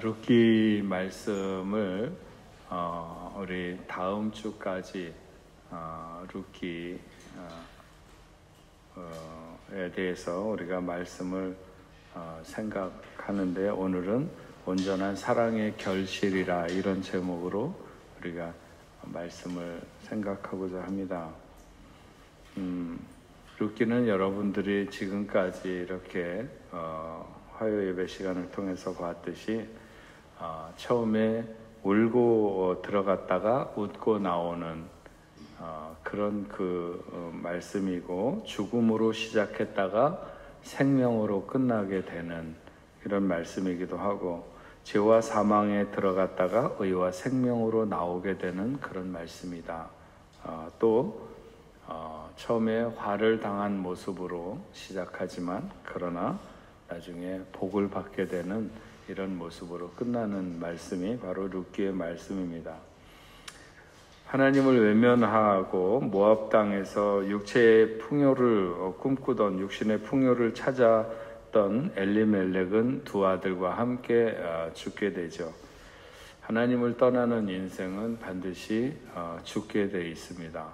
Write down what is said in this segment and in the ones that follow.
룻기 말씀을 우리 다음 주까지 룻기에 대해서 우리가 말씀을 생각하는데, 오늘은 온전한 사랑의 결실이라 이런 제목으로 우리가 말씀을 생각하고자 합니다. 룻기는 여러분들이 지금까지 이렇게 화요 예배 시간을 통해서 봤듯이 처음에 울고 들어갔다가 웃고 나오는 그런 말씀이고, 죽음으로 시작했다가 생명으로 끝나게 되는 이런 말씀이기도 하고, 죄와 사망에 들어갔다가 의와 생명으로 나오게 되는 그런 말씀이다. 또 처음에 화를 당한 모습으로 시작하지만 그러나 나중에 복을 받게 되는 이런 모습으로 끝나는 말씀이 바로 룻기의 말씀입니다. 하나님을 외면하고 모압 땅에서 육체의 풍요를 꿈꾸던, 육신의 풍요를 찾았던 엘리멜렉은 두 아들과 함께 죽게 되죠. 하나님을 떠나는 인생은 반드시 죽게 되어 있습니다.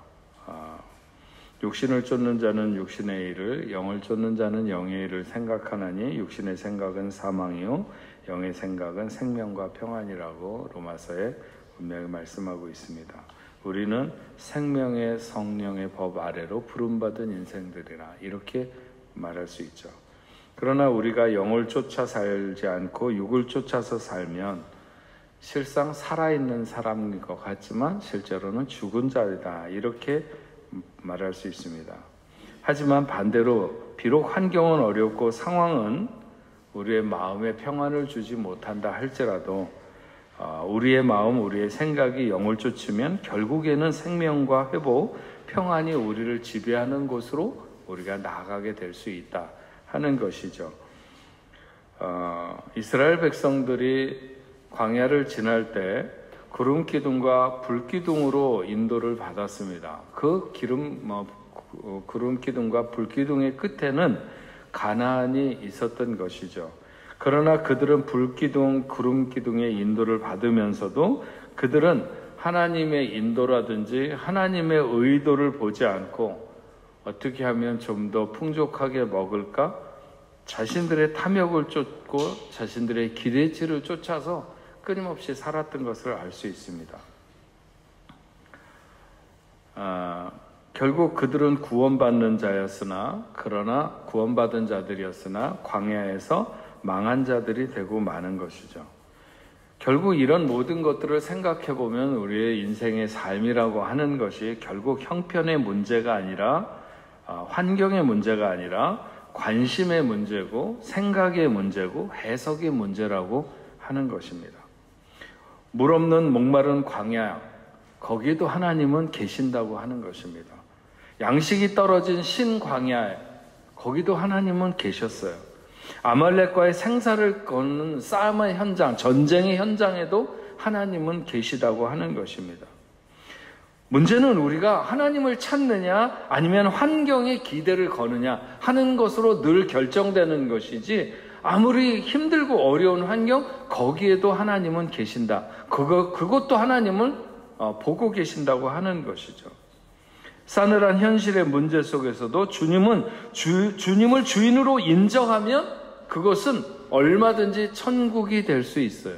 육신을 쫓는 자는 육신의 일을, 영을 쫓는 자는 영의 일을 생각하나니 육신의 생각은 사망이요 영의 생각은 생명과 평안이라고 로마서에 분명히 말씀하고 있습니다. 우리는 생명의 성령의 법 아래로 부름받은 인생들이라 이렇게 말할 수 있죠. 그러나 우리가 영을 쫓아 살지 않고 육을 쫓아서 살면 실상 살아있는 사람인 것 같지만 실제로는 죽은 자이다, 이렇게 말할 수 있습니다. 하지만 반대로 비록 환경은 어렵고 상황은 우리의 마음에 평안을 주지 못한다 할지라도 우리의 마음, 우리의 생각이 영을 쫓으면 결국에는 생명과 회복, 평안이 우리를 지배하는 곳으로 우리가 나아가게 될 수 있다 하는 것이죠. 이스라엘 백성들이 광야를 지날 때 구름 기둥과 불 기둥으로 인도를 받았습니다. 그 구름 기둥과 불 기둥의 끝에는 가나안이 있었던 것이죠. 그러나 그들은 불 기둥, 구름 기둥의 인도를 받으면서도 그들은 하나님의 인도라든지 하나님의 의도를 보지 않고 어떻게 하면 좀 더 풍족하게 먹을까? 자신들의 탐욕을 쫓고 자신들의 기대치를 쫓아서 끊임없이 살았던 것을 알 수 있습니다. 결국 그들은 구원받는 자였으나, 그러나 구원받은 자들이었으나 광야에서 망한 자들이 되고 마는 것이죠. 결국 이런 모든 것들을 생각해 보면 우리의 인생의 삶이라고 하는 것이 결국 형편의 문제가 아니라, 환경의 문제가 아니라 관심의 문제고 생각의 문제고 해석의 문제라고 하는 것입니다. 물 없는 목마른 광야, 거기도 하나님은 계신다고 하는 것입니다. 양식이 떨어진 신광야에 거기도 하나님은 계셨어요. 아말렉과의 생사를 거는 싸움의 현장, 전쟁의 현장에도 하나님은 계시다고 하는 것입니다. 문제는 우리가 하나님을 찾느냐 아니면 환경에 기대를 거느냐 하는 것으로 늘 결정되는 것이지, 아무리 힘들고 어려운 환경, 거기에도 하나님은 계신다. 그것도 하나님은 보고 계신다고 하는 것이죠. 싸늘한 현실의 문제 속에서도 주님을 주인으로 인정하면 그것은 얼마든지 천국이 될 수 있어요.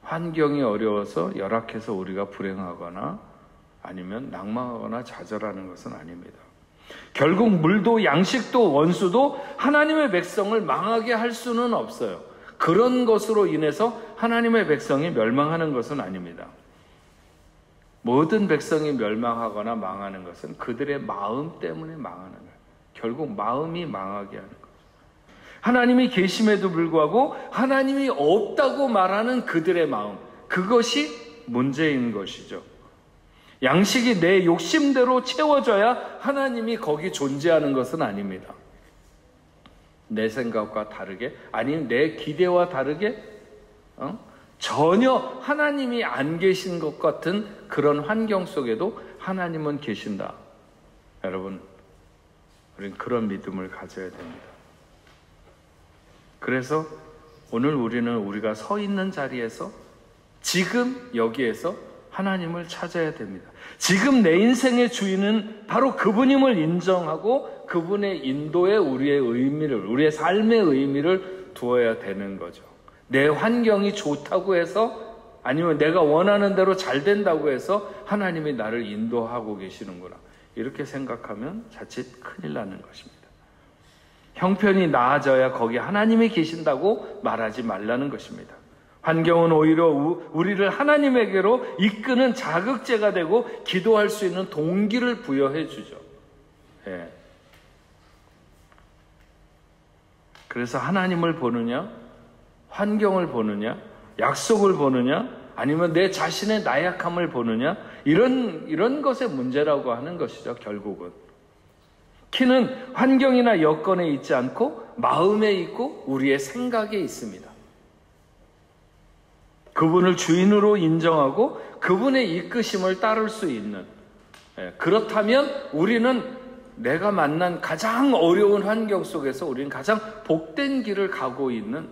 환경이 어려워서 열악해서 우리가 불행하거나 아니면 낭망하거나 좌절하는 것은 아닙니다. 결국 물도 양식도 원수도 하나님의 백성을 망하게 할 수는 없어요. 그런 것으로 인해서 하나님의 백성이 멸망하는 것은 아닙니다. 모든 백성이 멸망하거나 망하는 것은 그들의 마음 때문에 망하는 거예요. 결국 마음이 망하게 하는 거죠. 하나님이 계심에도 불구하고 하나님이 없다고 말하는 그들의 마음, 그것이 문제인 것이죠. 양식이 내 욕심대로 채워져야 하나님이 거기 존재하는 것은 아닙니다. 내 생각과 다르게, 아니면 내 기대와 다르게 전혀 하나님이 안 계신 것 같은 그런 환경 속에도 하나님은 계신다. 여러분, 우리는 그런 믿음을 가져야 됩니다. 그래서 오늘 우리는 우리가 서 있는 자리에서 지금 여기에서 하나님을 찾아야 됩니다. 지금 내 인생의 주인은 바로 그분임을 인정하고 그분의 인도에 우리의 의미를, 우리의 삶의 의미를 두어야 되는 거죠. 내 환경이 좋다고 해서 아니면 내가 원하는 대로 잘 된다고 해서 하나님이 나를 인도하고 계시는구나. 이렇게 생각하면 자칫 큰일 나는 것입니다. 형편이 나아져야 거기 하나님이 계신다고 말하지 말라는 것입니다. 환경은 오히려 우리를 하나님에게로 이끄는 자극제가 되고 기도할 수 있는 동기를 부여해 주죠. 예. 그래서 하나님을 보느냐, 환경을 보느냐, 약속을 보느냐, 아니면 내 자신의 나약함을 보느냐, 이런 것의 문제라고 하는 것이죠, 결국은. 키는 환경이나 여건에 있지 않고 마음에 있고 우리의 생각에 있습니다. 그분을 주인으로 인정하고 그분의 이끄심을 따를 수 있는, 그렇다면 우리는 내가 만난 가장 어려운 환경 속에서 우리는 가장 복된 길을 가고 있는,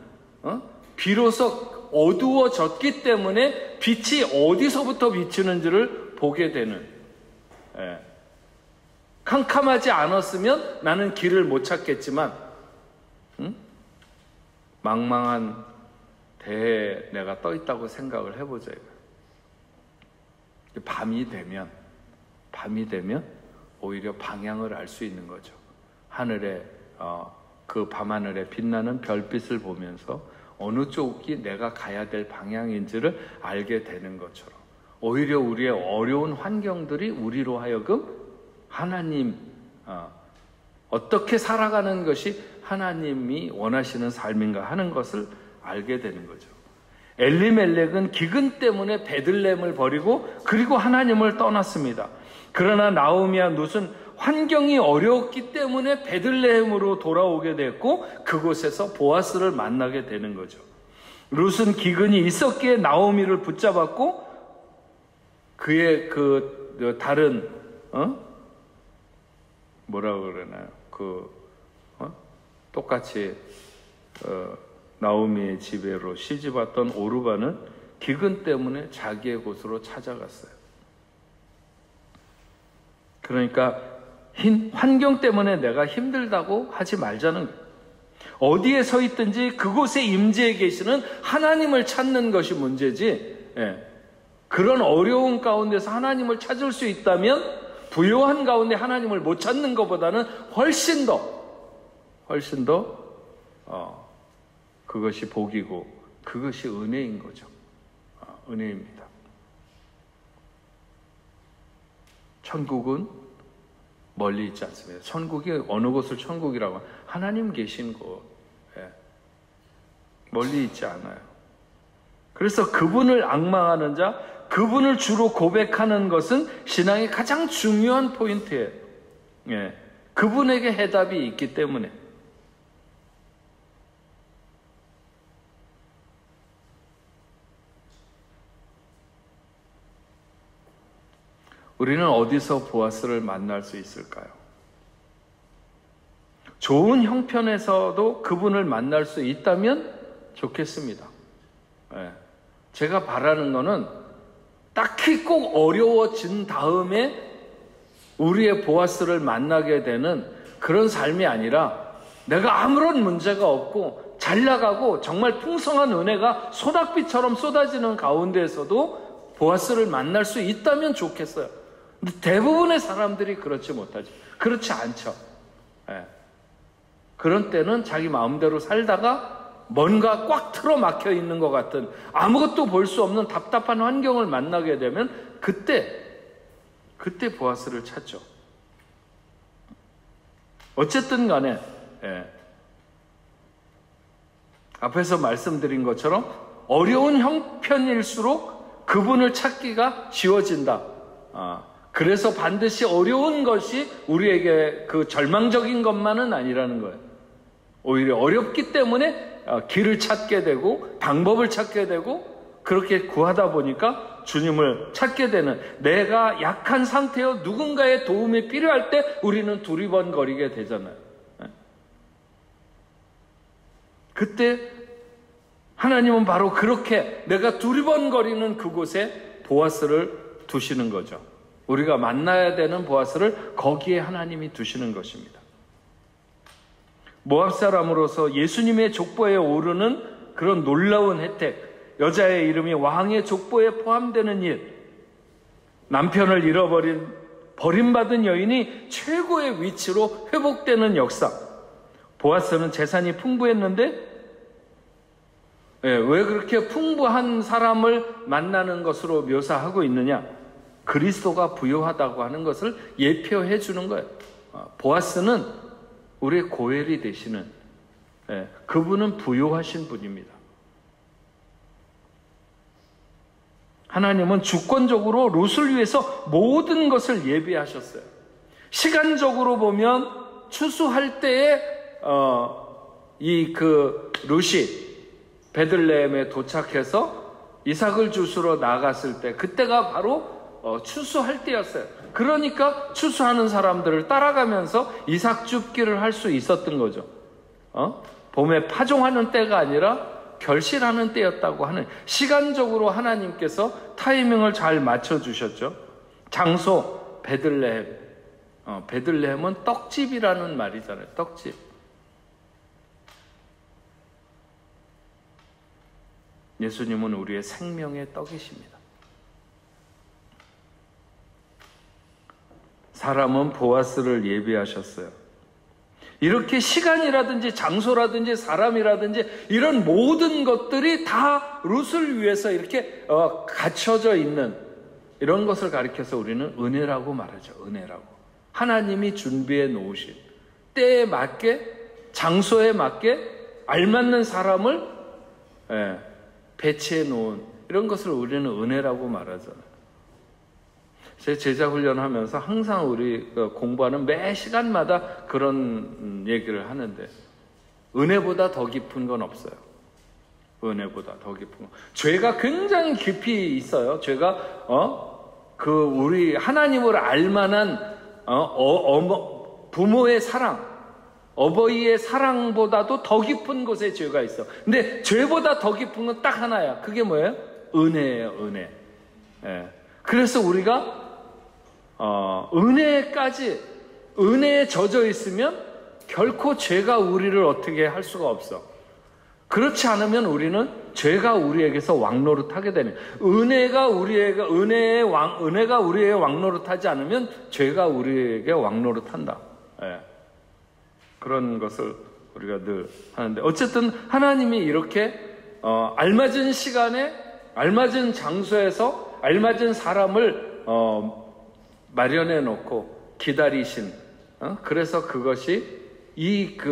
비로소 어두워졌기 때문에 빛이 어디서부터 비치는지를 보게 되는, 캄캄하지 않았으면 나는 길을 못 찾겠지만 망망한 대에 내가 떠 있다고 생각을 해보자. 밤이 되면 오히려 방향을 알 수 있는 거죠. 하늘에 그 밤하늘에 빛나는 별빛을 보면서 어느 쪽이 내가 가야 될 방향인지를 알게 되는 것처럼 오히려 우리의 어려운 환경들이 우리로 하여금 하나님, 어떻게 살아가는 것이 하나님이 원하시는 삶인가 하는 것을 알게 되는 거죠. 엘리멜렉은 기근 때문에 베들레헴을 버리고 그리고 하나님을 떠났습니다. 그러나 나오미와 룻은 환경이 어려웠기 때문에 베들레헴으로 돌아오게 됐고 그곳에서 보아스를 만나게 되는 거죠. 룻은 기근이 있었기에 나오미를 붙잡았고 그의 그 다른 뭐라고 그러나요? 똑같이 나오미의 집으로 시집왔던 오르바는 기근 때문에 자기의 곳으로 찾아갔어요. 그러니까 환경 때문에 내가 힘들다고 하지 말자는 거예요. 어디에 서 있든지 그곳에 임재해 계시는 하나님을 찾는 것이 문제지, 그런 어려운 가운데서 하나님을 찾을 수 있다면 부요한 가운데 하나님을 못 찾는 것보다는 훨씬 더 그것이 복이고 그것이 은혜인 거죠. 은혜입니다. 천국은 멀리 있지 않습니다. 천국이 어느 곳을 천국이라고 하면 하나님 계신 곳, 멀리 있지 않아요. 그래서 그분을 앙망하는 자, 그분을 주로 고백하는 것은 신앙의 가장 중요한 포인트예요. 그분에게 해답이 있기 때문에. 우리는 어디서 보아스를 만날 수 있을까요? 좋은 형편에서도 그분을 만날 수 있다면 좋겠습니다. 제가 바라는 거는 딱히 꼭 어려워진 다음에 우리의 보아스를 만나게 되는 그런 삶이 아니라 내가 아무런 문제가 없고 잘 나가고 정말 풍성한 은혜가 소낙비처럼 쏟아지는 가운데에서도 보아스를 만날 수 있다면 좋겠어요. 근데 대부분의 사람들이 그렇지 못하죠. 그렇지 않죠. 그런 때는 자기 마음대로 살다가 뭔가 꽉 틀어막혀 있는 것 같은 아무것도 볼 수 없는 답답한 환경을 만나게 되면 그때 보아스를 찾죠. 어쨌든 간에 앞에서 말씀드린 것처럼 어려운 형편일수록 그분을 찾기가 쉬워진다. 그래서 반드시 어려운 것이 우리에게 그 절망적인 것만은 아니라는 거예요. 오히려 어렵기 때문에 길을 찾게 되고 방법을 찾게 되고 그렇게 구하다 보니까 주님을 찾게 되는, 내가 약한 상태여 누군가의 도움이 필요할 때 우리는 두리번거리게 되잖아요. 그때 하나님은 바로 그렇게 내가 두리번거리는 그곳에 보아스를 두시는 거죠. 우리가 만나야 되는 보아스를 거기에 하나님이 두시는 것입니다. 모압 사람으로서 예수님의 족보에 오르는 그런 놀라운 혜택, 여자의 이름이 왕의 족보에 포함되는 일, 남편을 잃어버린 버림받은 여인이 최고의 위치로 회복되는 역사. 보아스는 재산이 풍부했는데 왜 그렇게 풍부한 사람을 만나는 것으로 묘사하고 있느냐? 그리스도가 부요하다고 하는 것을 예표해 주는 거예요. 보아스는 우리의 고엘이 되시는, 그분은 부요하신 분입니다. 하나님은 주권적으로 롯을 위해서 모든 것을 예비하셨어요. 시간적으로 보면 추수할 때에 롯이 베들레헴에 도착해서 이삭을 주스러 나갔을 때, 그때가 바로 추수할 때였어요. 그러니까 추수하는 사람들을 따라가면서 이삭 줍기를 할 수 있었던 거죠. 봄에 파종하는 때가 아니라 결실하는 때였다고 하는, 시간적으로 하나님께서 타이밍을 잘 맞춰주셨죠. 장소 베들레헴. 베들레헴은 떡집이라는 말이잖아요. 떡집. 예수님은 우리의 생명의 떡이십니다. 사람은 보아스를 예비하셨어요. 이렇게 시간이라든지 장소라든지 사람이라든지 이런 모든 것들이 다 롯을 위해서 이렇게 갖춰져 있는, 이런 것을 가리켜서 우리는 은혜라고 말하죠. 은혜라고. 하나님이 준비해 놓으신, 때에 맞게, 장소에 맞게 알맞는 사람을 배치해 놓은, 이런 것을 우리는 은혜라고 말하잖아요. 제 제자 훈련하면서 항상 우리 공부하는 매 시간마다 그런 얘기를 하는데, 은혜보다 더 깊은 건 없어요. 은혜보다 더 깊은 건. 죄가 굉장히 깊이 있어요. 죄가 우리 하나님을 알만한 부모의 사랑, 어버이의 사랑보다도 더 깊은 곳에 죄가 있어. 근데 죄보다 더 깊은 건 딱 하나야. 그게 뭐예요? 은혜예요. 은혜. 그래서 우리가 은혜에 젖어 있으면 결코 죄가 우리를 어떻게 할 수가 없어. 그렇지 않으면 우리는 죄가 우리에게서 왕노릇하게 되는, 은혜가 우리의 왕노릇하지 않으면 죄가 우리에게 왕노릇한다. 그런 것을 우리가 늘 하는데, 어쨌든 하나님이 이렇게 알맞은 시간에 알맞은 장소에서 알맞은 사람을 마련해 놓고 기다리신, 그래서 그것이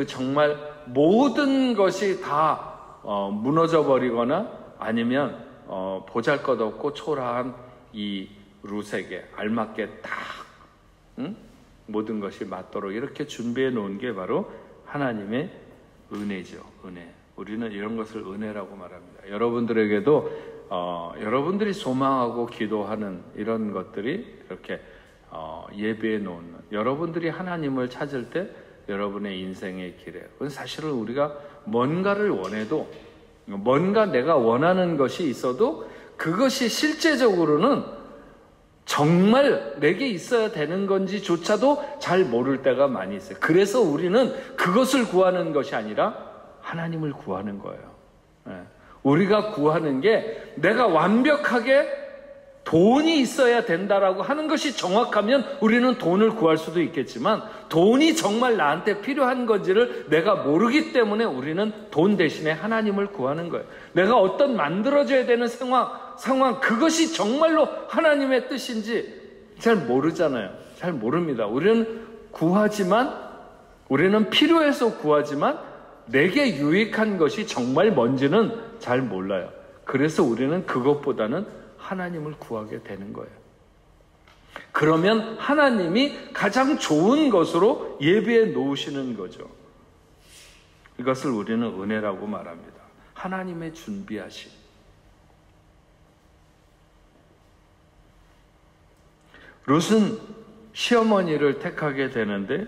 정말 모든 것이 다 무너져 버리거나 아니면 보잘것없고 초라한 이 롯에게 알맞게 딱 모든 것이 맞도록 이렇게 준비해 놓은 게 바로 하나님의 은혜죠. 은혜. 우리는 이런 것을 은혜라고 말합니다. 여러분들에게도 여러분들이 소망하고 기도하는 이런 것들이 이렇게 예배해 놓는, 여러분들이 하나님을 찾을 때 여러분의 인생의 길에, 사실은 우리가 뭔가를 원해도, 뭔가 내가 원하는 것이 있어도 그것이 실제적으로는 정말 내게 있어야 되는 건지조차도 잘 모를 때가 많이 있어요. 그래서 우리는 그것을 구하는 것이 아니라 하나님을 구하는 거예요. 우리가 구하는 게 내가 완벽하게 돈이 있어야 된다라고 하는 것이 정확하면 우리는 돈을 구할 수도 있겠지만, 돈이 정말 나한테 필요한 건지를 내가 모르기 때문에 우리는 돈 대신에 하나님을 구하는 거예요. 내가 어떤 만들어져야 되는 상황, 그것이 정말로 하나님의 뜻인지 잘 모르잖아요. 잘 모릅니다. 우리는 필요해서 구하지만 내게 유익한 것이 정말 뭔지는 잘 몰라요. 그래서 우리는 그것보다는 하나님을 구하게 되는 거예요. 그러면 하나님이 가장 좋은 것으로 예비해 놓으시는 거죠. 이것을 우리는 은혜라고 말합니다. 하나님의 준비하심. 롯은 시어머니를 택하게 되는데,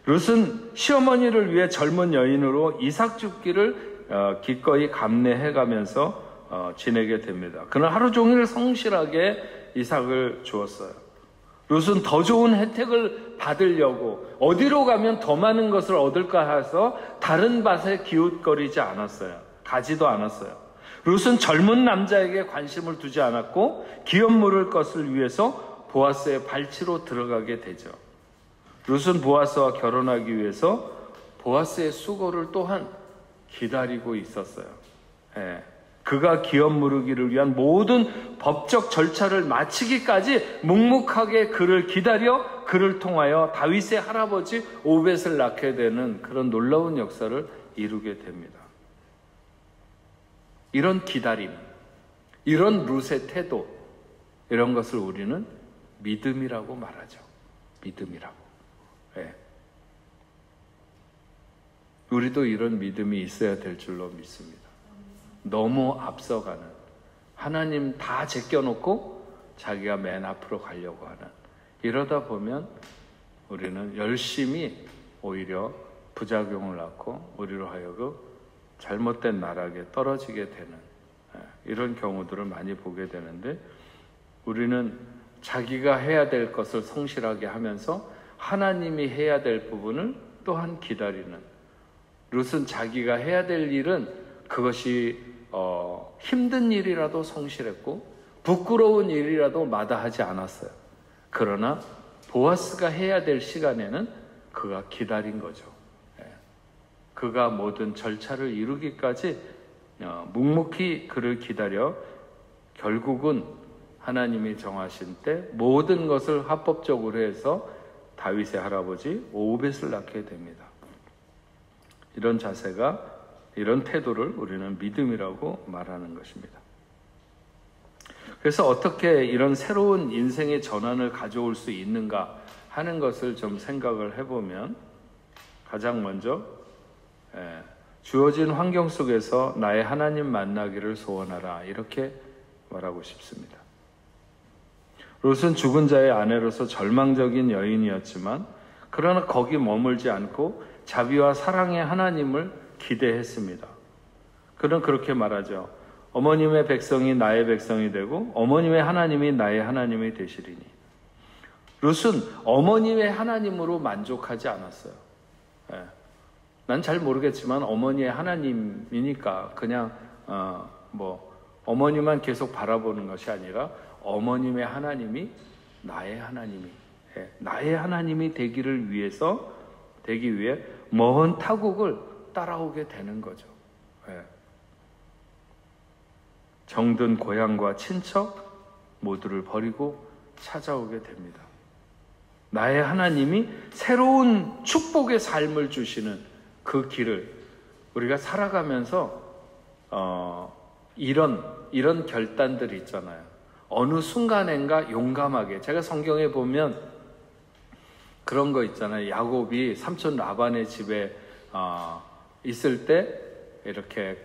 롯은 시어머니를 위해 젊은 여인으로 이삭 줍기를 기꺼이 감내해가면서 지내게 됩니다. 그는 하루 종일 성실하게 이삭을 주었어요. 룻은 더 좋은 혜택을 받으려고 어디로 가면 더 많은 것을 얻을까 해서 다른 밭에 기웃거리지 않았어요. 가지도 않았어요. 룻은 젊은 남자에게 관심을 두지 않았고 기업 물을 것을 위해서 보아스의 발치로 들어가게 되죠. 룻은 보아스와 결혼하기 위해서 보아스의 수고를 또한 기다리고 있었어요. 그가 기업 물으기를 위한 모든 법적 절차를 마치기까지 묵묵하게 그를 기다려 그를 통하여 다윗의 할아버지 오벳을 낳게 되는 그런 놀라운 역사를 이루게 됩니다. 이런 기다림, 이런 룻의 태도, 이런 것을 우리는 믿음이라고 말하죠. 믿음이라고. 우리도 이런 믿음이 있어야 될 줄로 믿습니다. 너무 앞서가는, 하나님 다 제껴놓고 자기가 맨 앞으로 가려고 하는, 이러다 보면 우리는 열심히 오히려 부작용을 낳고 우리로 하여금 잘못된 나락에 떨어지게 되는 이런 경우들을 많이 보게 되는데, 우리는 자기가 해야 될 것을 성실하게 하면서 하나님이 해야 될 부분을 또한 기다리는, 룻은 자기가 해야 될 일은 그것이 힘든 일이라도 성실했고 부끄러운 일이라도 마다하지 않았어요. 그러나 보아스가 해야 될 시간에는 그가 기다린 거죠. 그가 모든 절차를 이루기까지 묵묵히 그를 기다려 결국은 하나님이 정하신 때 모든 것을 합법적으로 해서 다윗의 할아버지 오벳을 낳게 됩니다. 이런 자세가, 이런 태도를 우리는 믿음이라고 말하는 것입니다. 그래서 어떻게 이런 새로운 인생의 전환을 가져올 수 있는가 하는 것을 좀 생각을 해보면, 가장 먼저 주어진 환경 속에서 나의 하나님 만나기를 소원하라, 이렇게 말하고 싶습니다. 롯은 죽은 자의 아내로서 절망적인 여인이었지만 그러나 거기 머물지 않고 자비와 사랑의 하나님을 기대했습니다. 그는 그렇게 말하죠. 어머님의 백성이 나의 백성이 되고 어머님의 하나님이 나의 하나님이 되시리니. 롯은 어머님의 하나님으로 만족하지 않았어요. 난 잘 모르겠지만 어머니의 하나님이니까 그냥 어머니만 계속 바라보는 것이 아니라 어머님의 하나님이 나의 하나님이 되기 위해 먼 타국을 따라오게 되는 거죠. 정든 고향과 친척 모두를 버리고 찾아오게 됩니다. 나의 하나님이 새로운 축복의 삶을 주시는 그 길을 우리가 살아가면서 이런 결단들이 있잖아요. 어느 순간엔가 용감하게, 제가 성경에 보면 그런 거 있잖아요. 야곱이 삼촌 라반의 집에 있을 때 이렇게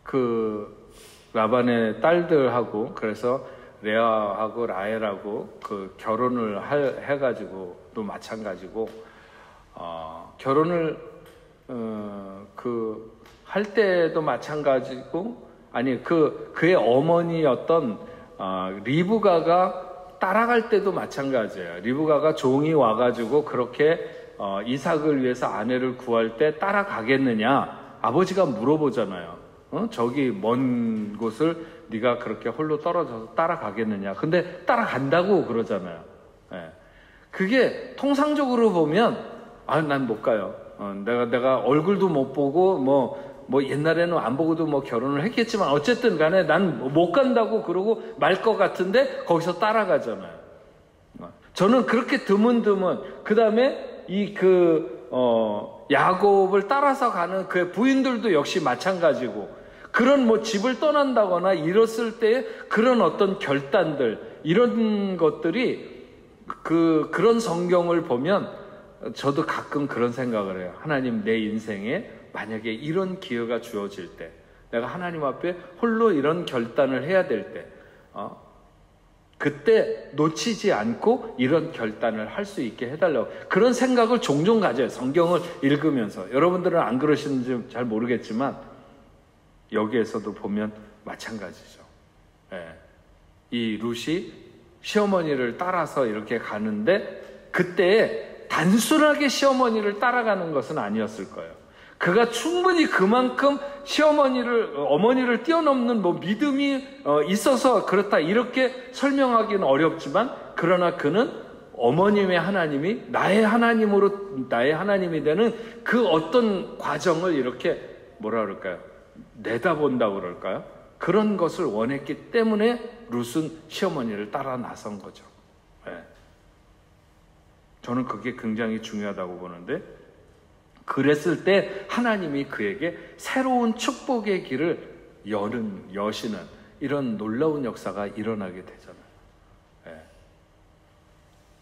그 라반의 딸들하고, 그래서 레아하고 라헬하고 그 결혼을 해가지고 또 마찬가지고 결혼을 할 때도 마찬가지고, 아니 그의 어머니였던 리브가가 따라갈 때도 마찬가지예요. 리브가가 종이 와가지고 그렇게 이삭을 위해서 아내를 구할 때 따라가겠느냐, 아버지가 물어보잖아요. 저기 먼 곳을 네가 그렇게 홀로 떨어져서 따라가겠느냐. 근데 따라간다고 그러잖아요. 그게 통상적으로 보면 난 못 가요. 내가 얼굴도 못 보고 뭐 옛날에는 안 보고도 결혼을 했겠지만 어쨌든 간에 난 못 간다고 그러고 말 것 같은데 거기서 따라가잖아요. 저는 그렇게 드문드문, 그 다음에 야곱을 따라서 가는 그의 부인들도 역시 마찬가지고, 그런 집을 떠난다거나 이랬을 때 그런 어떤 결단들, 이런 것들이 그런 성경을 보면 저도 가끔 그런 생각을 해요. 하나님, 내 인생에 만약에 이런 기회가 주어질 때, 내가 하나님 앞에 홀로 이런 결단을 해야 될 때, 그때 놓치지 않고 이런 결단을 할 수 있게 해달라고, 그런 생각을 종종 가져요. 성경을 읽으면서. 여러분들은 안 그러시는지 잘 모르겠지만 여기에서도 보면 마찬가지죠. 예. 이 룻이 시어머니를 따라서 이렇게 가는데 그때 단순하게 시어머니를 따라가는 것은 아니었을 거예요. 그가 충분히 그만큼 어머니를 뛰어넘는 믿음이 있어서 그렇다 이렇게 설명하기는 어렵지만, 그러나 그는 어머님의 하나님이 나의 하나님이 되는 그 어떤 과정을 이렇게 뭐라 그럴까요? 내다본다고 그럴까요? 그런 것을 원했기 때문에 룻은 시어머니를 따라 나선 거죠. 네. 저는 그게 굉장히 중요하다고 보는데, 그랬을 때 하나님이 그에게 새로운 축복의 길을 여시는 이런 놀라운 역사가 일어나게 되잖아요. 네.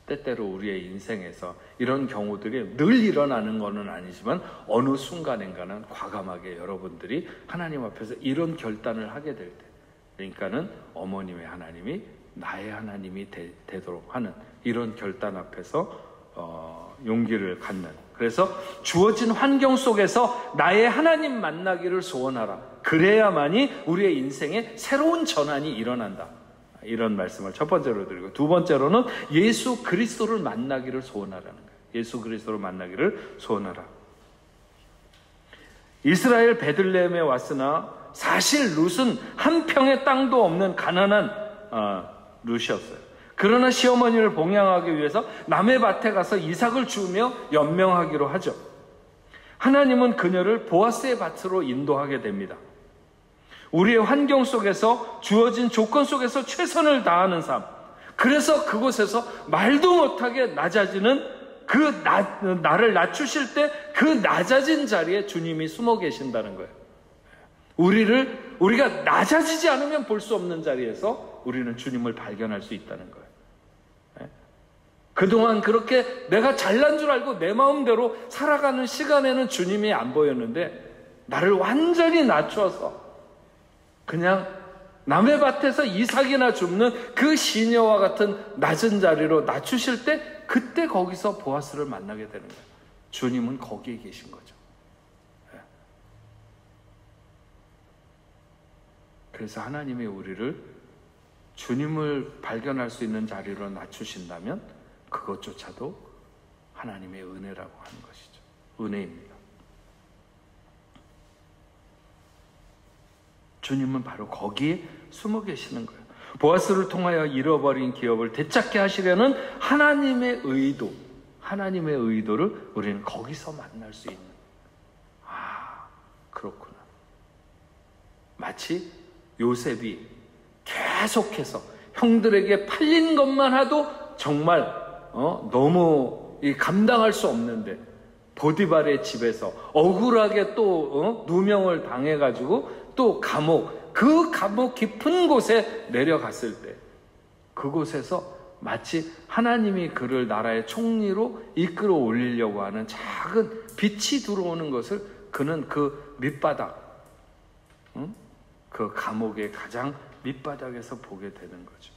때때로 우리의 인생에서 이런 경우들이 늘 일어나는 것은 아니지만 어느 순간인가는 과감하게 여러분들이 하나님 앞에서 이런 결단을 하게 될 때, 그러니까는 어머님의 하나님이 나의 하나님이 되도록 하는 이런 결단 앞에서 용기를 갖는, 그래서 주어진 환경 속에서 나의 하나님 만나기를 소원하라. 그래야만이 우리의 인생에 새로운 전환이 일어난다. 이런 말씀을 첫 번째로 드리고, 두 번째로는 예수 그리스도를 만나기를 소원하라는 거예요. 예수 그리스도를 만나기를 소원하라. 이스라엘 베들레헴에 왔으나 사실 룻은 한 평의 땅도 없는 가난한 룻이었어요. 그러나 시어머니를 봉양하기 위해서 남의 밭에 가서 이삭을 주우며 연명하기로 하죠. 하나님은 그녀를 보아스의 밭으로 인도하게 됩니다. 우리의 환경 속에서 주어진 조건 속에서 최선을 다하는 삶, 그래서 그곳에서 말도 못하게 낮아지는 나를 낮추실 때 그 낮아진 자리에 주님이 숨어 계신다는 거예요. 우리가 낮아지지 않으면 볼 수 없는 자리에서 우리는 주님을 발견할 수 있다는 거예요. 그동안 그렇게 내가 잘난 줄 알고 내 마음대로 살아가는 시간에는 주님이 안 보였는데, 나를 완전히 낮춰서 그냥 남의 밭에서 이삭이나 줍는 그 시녀와 같은 낮은 자리로 낮추실 때, 그때 거기서 보아스를 만나게 되는 거예요. 주님은 거기에 계신 거죠. 그래서 하나님이 우리를 주님을 발견할 수 있는 자리로 낮추신다면 그것조차도 하나님의 은혜라고 하는 것이죠. 은혜입니다. 주님은 바로 거기에 숨어 계시는 거예요. 보아스를 통하여 잃어버린 기업을 되찾게 하시려는 하나님의 의도를 우리는 거기서 만날 수 있는. 그렇구나. 마치 요셉이 계속해서 형들에게 팔린 것만 해도 정말 너무 감당할 수 없는데, 보디발의 집에서 억울하게 또 누명을 당해가지고 또 그 감옥 깊은 곳에 내려갔을 때, 그곳에서 마치 하나님이 그를 나라의 총리로 이끌어 올리려고 하는 작은 빛이 들어오는 것을 그는 그 밑바닥, 그 감옥의 가장 밑바닥에서 보게 되는 거죠.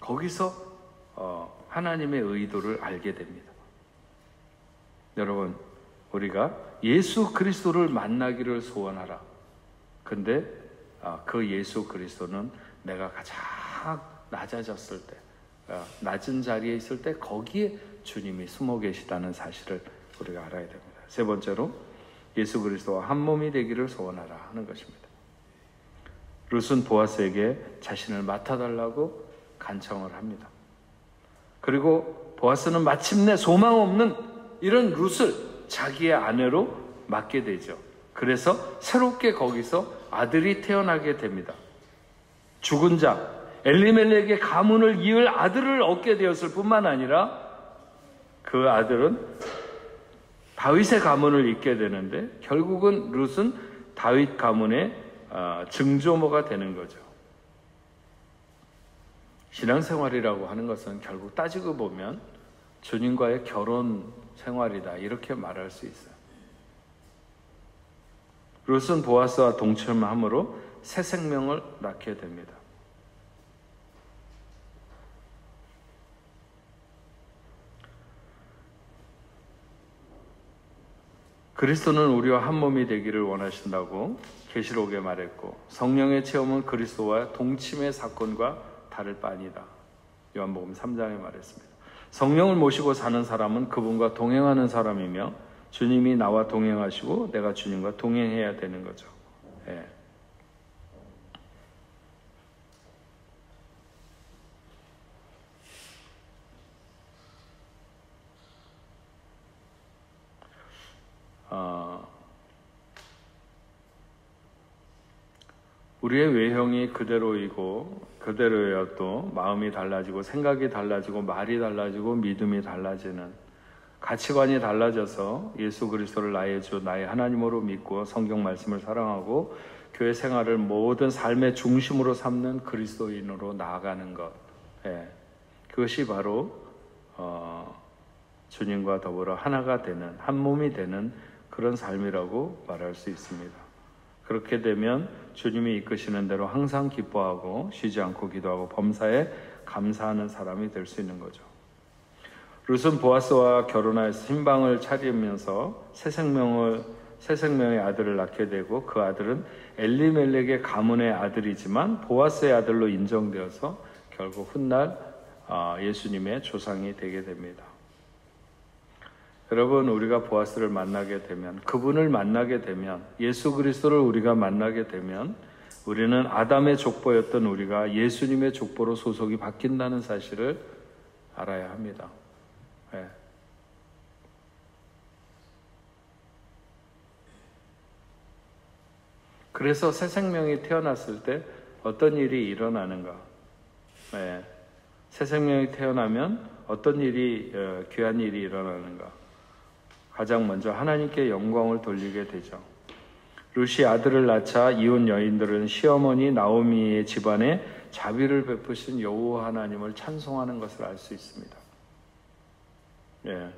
거기서 하나님의 의도를 알게 됩니다. 여러분, 우리가 예수 그리스도를 만나기를 소원하라. 근데 그 예수 그리스도는 내가 가장 낮아졌을 때, 낮은 자리에 있을 때 거기에 주님이 숨어 계시다는 사실을 우리가 알아야 됩니다. 세 번째로 예수 그리스도와 한 몸이 되기를 소원하라 하는 것입니다. 룻은 보아스에게 자신을 맡아달라고 간청을 합니다. 그리고 보아스는 마침내 소망 없는 이런 룻을 자기의 아내로 맡게 되죠. 그래서 새롭게 거기서 아들이 태어나게 됩니다. 죽은 자 엘리멜렉의 가문을 이을 아들을 얻게 되었을 뿐만 아니라 그 아들은 다윗의 가문을 잇게 되는데, 결국은 룻은 다윗 가문의 증조모가 되는 거죠. 신앙생활이라고 하는 것은 결국 따지고 보면 주님과의 결혼 생활이다, 이렇게 말할 수 있어요. 룻은 보아스와 동침함으로 새 생명을 낳게 됩니다. 그리스도는 우리와 한 몸이 되기를 원하신다고 계시록에 말했고, 성령의 체험은 그리스도와 동침의 사건과 다를 바 아니다. 요한복음 3장에 말했습니다. 성령을 모시고 사는 사람은 그분과 동행하는 사람이며, 주님이 나와 동행하시고 내가 주님과 동행해야 되는 거죠. 예. 우리의 외형이 그대로여도 마음이 달라지고 생각이 달라지고 말이 달라지고 믿음이 달라지는, 가치관이 달라져서 예수 그리스도를 나의 주 나의 하나님으로 믿고 성경 말씀을 사랑하고 교회 생활을 모든 삶의 중심으로 삼는 그리스도인으로 나아가는 것, 그것이 바로 주님과 더불어 하나가 되는, 한 몸이 되는 그런 삶이라고 말할 수 있습니다. 그렇게 되면 주님이 이끄시는 대로 항상 기뻐하고 쉬지 않고 기도하고 범사에 감사하는 사람이 될 수 있는 거죠. 룻은 보아스와 결혼하여서 신방을 차리면서 새 생명의 아들을 낳게 되고, 그 아들은 엘리멜렉의 가문의 아들이지만 보아스의 아들로 인정되어서 결국 훗날 예수님의 조상이 되게 됩니다. 여러분, 우리가 보아스를 만나게 되면, 그분을 만나게 되면, 예수 그리스도를 우리가 만나게 되면 우리는 아담의 족보였던 우리가 예수님의 족보로 소속이 바뀐다는 사실을 알아야 합니다. 네. 그래서 새 생명이 태어났을 때 어떤 일이 일어나는가? 네. 새 생명이 태어나면 어떤 일이, 귀한 일이 일어나는가? 가장 먼저 하나님께 영광을 돌리게 되죠. 룻이 아들을 낳자 이혼 여인들은 시어머니 나오미의 집안에 자비를 베푸신 여호와 하나님을 찬송하는 것을 알 수 있습니다. 예.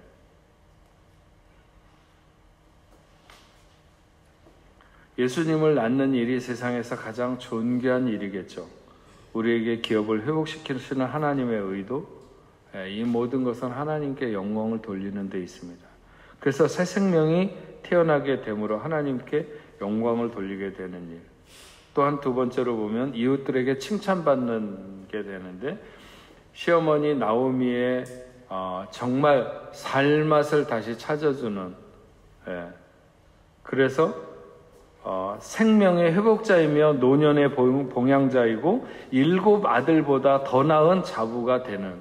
예수님을 낳는 일이 세상에서 가장 존귀한 일이겠죠. 우리에게 기업을 회복시키시는 하나님의 의도, 이 모든 것은 하나님께 영광을 돌리는 데 있습니다. 그래서 새 생명이 태어나게 됨으로 하나님께 영광을 돌리게 되는 일. 또한 두 번째로 보면 이웃들에게 칭찬받는 게 되는데, 시어머니 나오미의 정말 살맛을 다시 찾아주는, 그래서 생명의 회복자이며 노년의 봉양자이고 7 아들보다 더 나은 자부가 되는,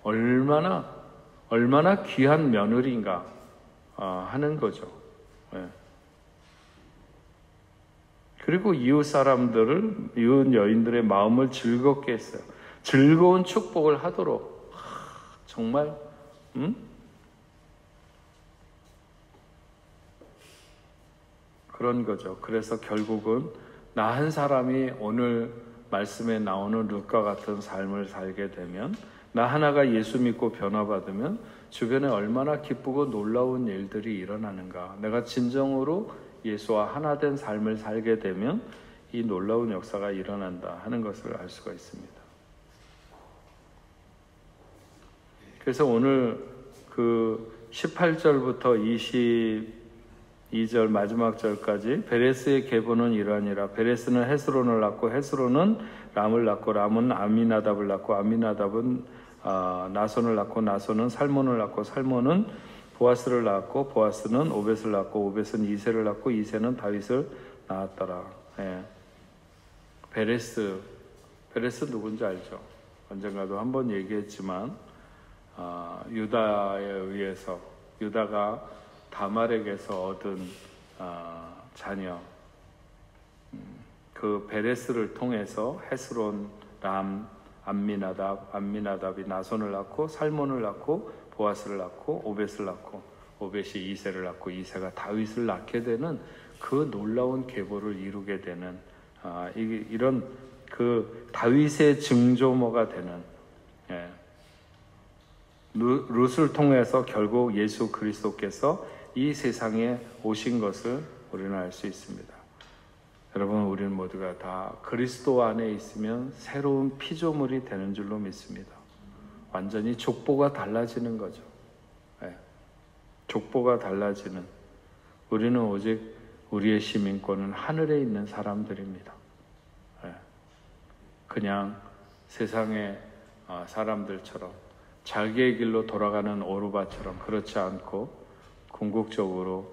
얼마나 귀한 며느리인가 하는 거죠. 그리고 이웃 여인들의 마음을 즐겁게 했어요. 즐거운 축복을 하도록. 정말 그런 거죠. 그래서 결국은 나 한 사람이 오늘 말씀에 나오는 룻과 같은 삶을 살게 되면, 나 하나가 예수 믿고 변화받으면 주변에 얼마나 기쁘고 놀라운 일들이 일어나는가. 내가 진정으로 예수와 하나 된 삶을 살게 되면 이 놀라운 역사가 일어난다 하는 것을 알 수가 있습니다. 그래서 오늘 그 18절부터 22절 마지막 절까지 베레스의 계보는 이러하니라. 베레스는 헤스론을 낳고 헤스론은 람을 낳고 람은 아미나답을 낳고 아미나답은 나손을 낳고 나손은 살몬을 낳고 살몬은 보아스를 낳았고 보아스는 오벳을 낳고 오벳은 이새를 낳고 이새는 다윗을 낳았더라. 베레스 누군지 알죠? 언젠가도 한번 얘기했지만 유다에 의해서, 유다가 다말에게서 얻은 자녀, 그 베레스를 통해서 헤스론, 람, 암미나답이 나손을 낳고 살몬을 낳고 보아스를 낳고 오벳을 낳고 오벳이 이새를 낳고 이새가 다윗을 낳게 되는 그 놀라운 계보를 이루게 되는, 이런 그 다윗의 증조모가 되는, 룻을 통해서 결국 예수 그리스도께서 이 세상에 오신 것을 우리는 알 수 있습니다. 여러분, 우리는 모두가 다 그리스도 안에 있으면 새로운 피조물이 되는 줄로 믿습니다. 완전히 족보가 달라지는 거죠. 족보가 달라지는, 우리는 오직 우리의 시민권은 하늘에 있는 사람들입니다. 그냥 세상의 사람들처럼 자기의 길로 돌아가는 오르바처럼 그렇지 않고 궁극적으로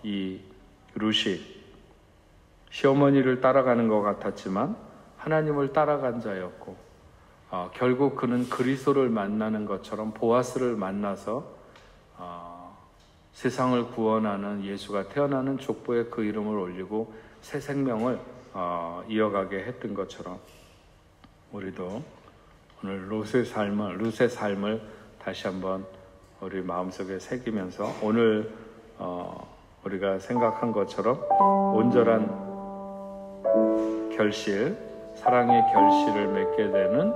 이 룻이 시어머니를 따라가는 것 같았지만 하나님을 따라간 자였고, 결국 그는 그리스도를 만나는 것처럼 보아스를 만나서 세상을 구원하는 예수가 태어나는 족보에 그 이름을 올리고 새 생명을 이어가게 했던 것처럼, 우리도 오늘 룻의 삶을 다시 한번 우리 마음속에 새기면서 오늘 우리가 생각한 것처럼 온전한 결실, 사랑의 결실을 맺게 되는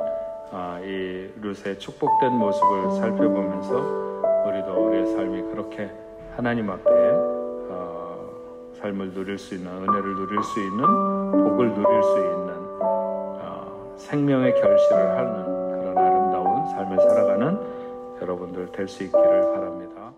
이 룻의 축복된 모습을 살펴보면서 우리도 우리의 삶이 그렇게 하나님 앞에 삶을 누릴 수 있는, 은혜를 누릴 수 있는, 복을 누릴 수 있는 생명의 결실을 하는 그런 아름다운 삶을 살아가는 여러분들 될 수 있기를 바랍니다.